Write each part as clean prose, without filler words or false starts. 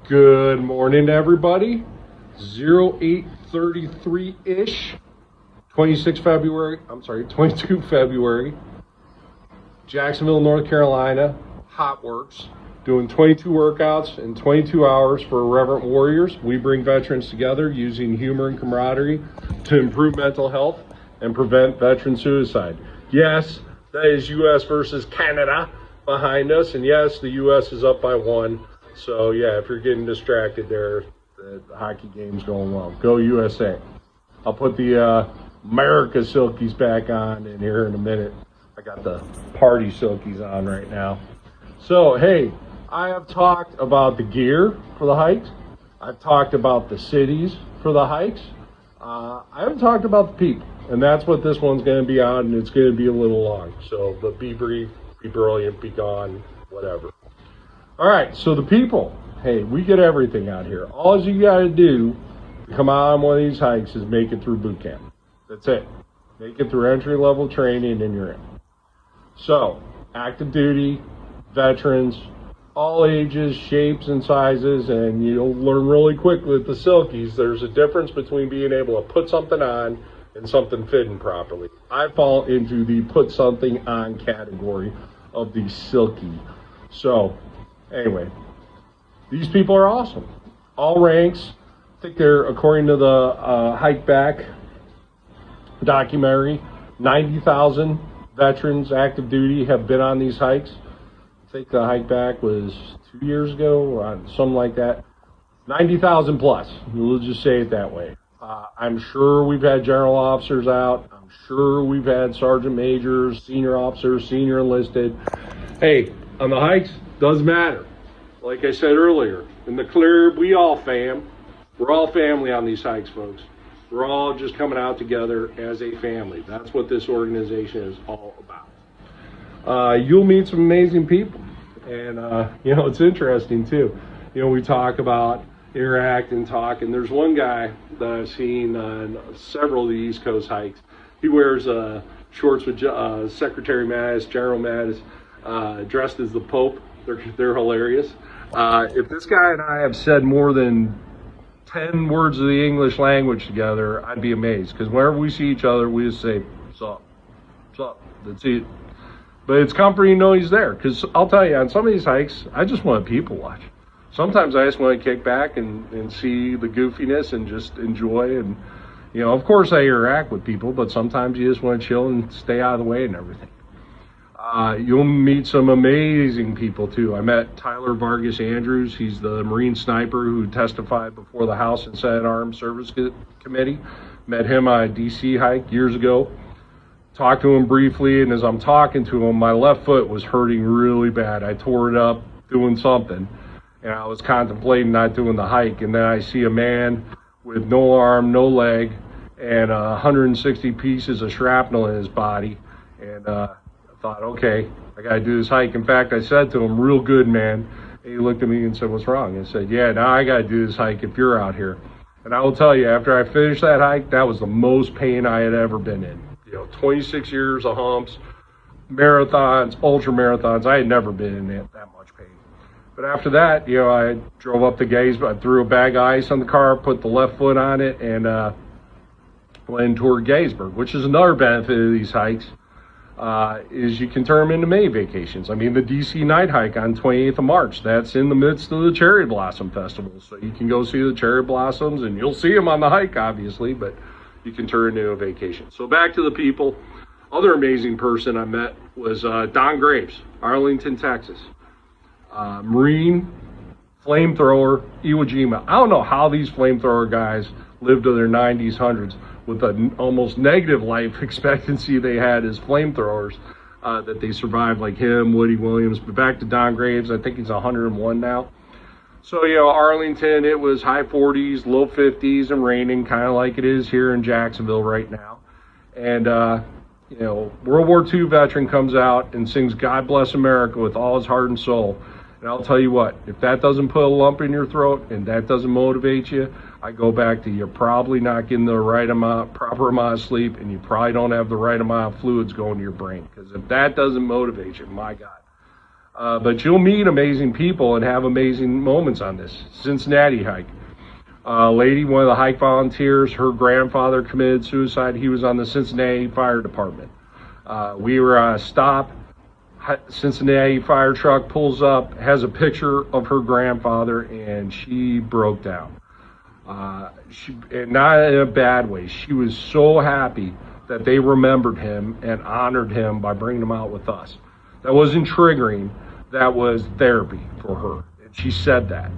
Good morning, everybody. 08:33-ish, 22 February, Jacksonville, North Carolina, Hot Works, doing 22 workouts in 22 hours for Irreverent Warriors. We bring veterans together using humor and camaraderie to improve mental health and prevent veteran suicide. Yes, that is U.S. versus Canada behind us, and yes, the U.S. is up by 1. So, yeah, if you're getting distracted there, the hockey game's going well. Go USA. I'll put the America Silkies back on in here in a minute. I got the party Silkies on right now. So, hey, I have talked about the gear for the hikes. I've talked about the cities for the hikes. I haven't talked about the people, and that's what this one's going to be on, and it's going to be a little long. So, but be brief, be brilliant, be gone, whatever. All right, so the people, hey, we get everything out here. All you got to do to come out on one of these hikes is make it through boot camp. That's it. Make it through entry-level training and you're in. So, active duty, veterans, all ages, shapes, and sizes, and you'll learn really quick with the Silkies, there's a difference between being able to put something on and something fitting properly. I fall into the put something on category of the Silky. So, anyway, these people are awesome. All ranks. I think they're, according to the Hike Back documentary, 90,000 veterans active duty have been on these hikes. I think the Hike Back was 2 years ago, or something like that. 90,000 plus. We'll just say it that way. I'm sure we've had general officers out. I'm sure we've had sergeant majors, senior officers, senior enlisted. Hey, on the hikes, doesn't matter. Like I said earlier, in the Clerb, we all fam. We're all family on these hikes, folks. We're all just coming out together as a family. That's what this organization is all about. You'll meet some amazing people. And, it's interesting, too. We talk about interact and talk. And there's one guy that I've seen on several of the East Coast hikes. He wears shorts with Secretary Mattis, General Mattis, dressed as the Pope. They're hilarious. If this guy and I have said more than 10 words of the English language together, I'd be amazed. Because whenever we see each other, we just say, "What's up? What's up?" That's it. But it's comforting to know he's there. Because I'll tell you, on some of these hikes, I just want to people watch. Sometimes I just want to kick back and see the goofiness and just enjoy. And, of course I interact with people, but sometimes you just want to chill and stay out of the way and everything. You'll meet some amazing people, too. I met Tyler Vargas Andrews. He's the Marine sniper who testified before the House and Senate Armed Service Committee. Met him on a D.C. hike years ago. Talked to him briefly, and as I'm talking to him, my left foot was hurting really bad. I tore it up doing something, and I was contemplating not doing the hike. And then I see a man with no arm, no leg, and 160 pieces of shrapnel in his body. And thought, okay, I got to do this hike. In fact, I said to him, "Real good, man." And he looked at me and said, "What's wrong?" I said, "Yeah, now I got to do this hike if you're out here." And I will tell you, after I finished that hike, that was the most pain I had ever been in. 26 years of humps, marathons, ultra marathons. I had never been in that much pain. But after that, I drove up to Gettysburg. I threw a bag of ice on the car, put the left foot on it, and went toward Gettysburg, which is another benefit of these hikes. Is you can turn them into May vacations. I mean, the DC night hike on 28th of March, that's in the midst of the Cherry Blossom Festival. So you can go see the cherry blossoms, and you'll see them on the hike, obviously, but you can turn it into a vacation. So back to the people. Other amazing person I met was Don Graves, Arlington, Texas. Marine, flamethrower, Iwo Jima. I don't know how these flamethrower guys lived to their 90s, 100s. With an almost negative life expectancy they had as flamethrowers, that they survived, like him, Woody Williams. But back to Don Graves, I think he's 101 now. So, Arlington, it was high 40s, low 50s, and raining, kind of like it is here in Jacksonville right now. And, World War II veteran comes out and sings "God Bless America" with all his heart and soul. And I'll tell you what, if that doesn't put a lump in your throat and that doesn't motivate you, I go back to you're probably not getting the proper amount of sleep, and you probably don't have the right amount of fluids going to your brain. Because if that doesn't motivate you, my God. But you'll meet amazing people and have amazing moments on this Cincinnati hike. Lady, one of the hike volunteers, her grandfather committed suicide. He was on the Cincinnati Fire Department. We were on a stop. Cincinnati fire truck pulls up, has a picture of her grandfather, and she broke down. And not in a bad way. She was so happy that they remembered him and honored him by bringing him out with us. That wasn't triggering. That was therapy for her. And she said that.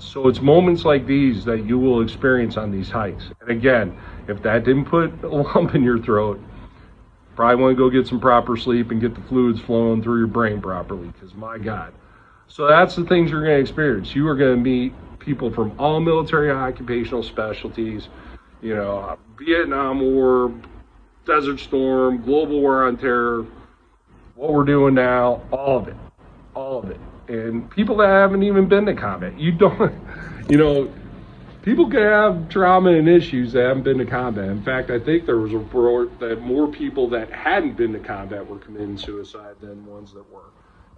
So it's moments like these that you will experience on these hikes. And again, if that didn't put a lump in your throat, probably want to go get some proper sleep and get the fluids flowing through your brain properly, because my God. So that's the things you're going to experience. You are going to meet people from all military occupational specialties, you know, Vietnam War, Desert Storm, global war on terror, what we're doing now, all of it. And people that haven't even been to combat. You don't, you know, people can have trauma and issues that haven't been to combat. In fact, I think there was a report that more people that hadn't been to combat were committing suicide than ones that were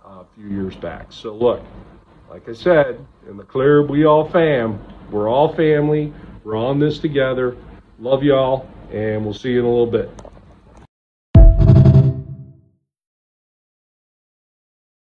a few years back. So look, like I said, in the Clerb, we all fam. We're all family. We're on this together. Love y'all, and we'll see you in a little bit.